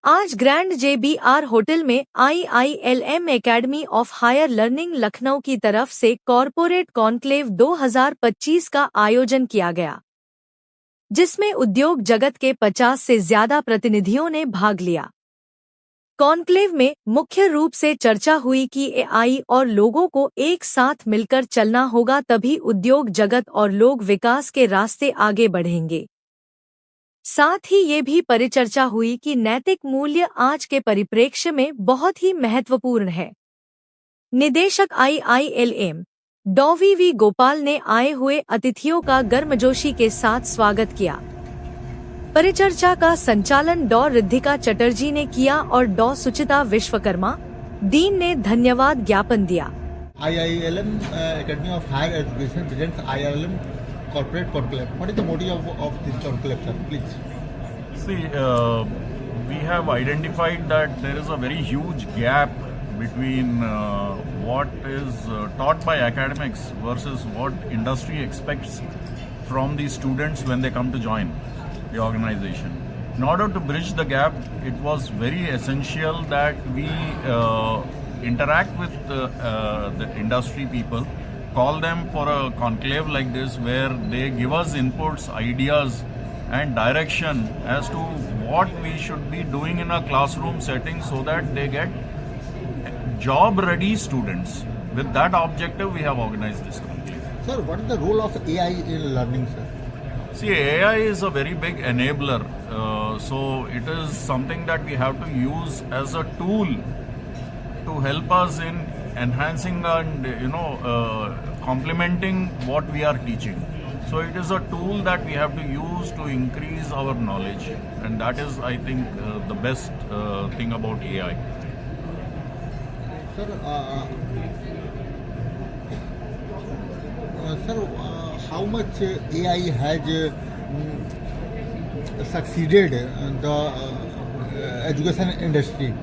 आज grand JBR hotel में IILM academy of higher learning Lucknow की तरफ से कॉरपोरेट कॉन्क्लेव 2025 का आयोजन किया गया, जिसमें उद्योग जगत के 50 से ज्यादा प्रतिनिधियों ने भाग लिया। कॉन्क्लेव में मुख्य रूप से चर्चा हुई कि AI और लोगों को एक साथ मिलकर चलना होगा, तभी उद्योग जगत और लोग विकास के रास्ते आगे बढ़ेंगे। साथ ही ये भी परिचर्चा हुई कि नैतिक मूल्य आज के परिप्रेक्ष्य में बहुत ही महत्वपूर्ण है। निदेशक IILM डॉ. VV गोपाल ने आए हुए अतिथियों का गर्मजोशी के साथ स्वागत किया। परिचर्चा का संचालन डॉ. रिद्धिका चटर्जी ने किया और डॉ. सुचिता विश्वकर्मा दीन ने धन्यवाद ज्ञापन दिया। IILM Academy of Higher Education presents IILM Corporate Conclave. What is the motive of this conclave, sir? Please. See, we have identified that there is a very huge gap between what is taught by academics versus what industry expects from the students when they come to join the organization. In order to bridge the gap, it was very essential that we interact with the industry people, call them for a conclave like this where they give us inputs, ideas and direction as to what we should be doing in a classroom setting so that they get job ready students. With that objective, we have organized this conclave. Sir, what is the role of AI in learning, sir? See, AI is a very big enabler. So it is something that we have to use as a tool to help us in enhancing and complementing what we are teaching. So it is a tool that we have to use to increase our knowledge, and that is, I think, the best thing about AI. Sir, how much AI has succeeded in the education industry?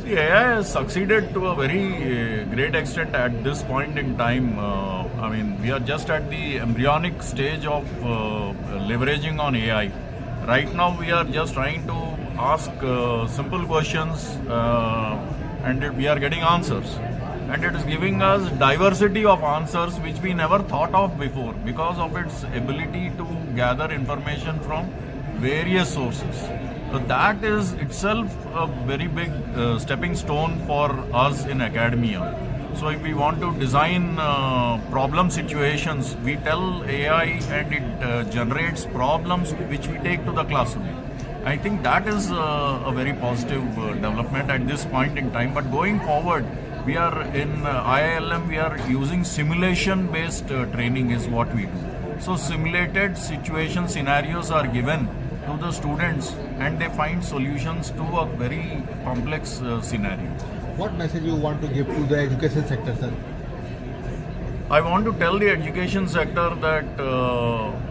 See, AI has succeeded to a very great extent at this point in time. I mean, we are just at the embryonic stage of leveraging on AI. Right now, we are just trying to ask simple questions and we are getting answers. And it is giving us diversity of answers which we never thought of before because of its ability to gather information from various sources. So that is itself a very big stepping stone for us in academia. So if we want to design problem situations, we tell AI and it generates problems which we take to the classroom. I think that is a very positive development at this point in time. But going forward, we are in IILM, we are using simulation based training is what we do. So simulated situation scenarios are given to the students and they find solutions to a very complex scenario. What message you want to give to the education sector, sir? I want to tell the education sector that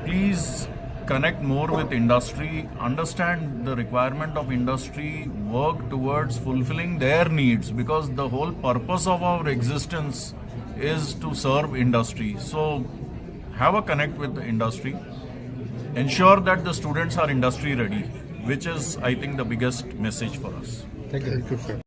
please connect more with industry, understand the requirement of industry, work towards fulfilling their needs, because the whole purpose of our existence is to serve industry. So have a connect with the industry. Ensure that the students are industry ready, which is, I think, the biggest message for us. Thank you, sir.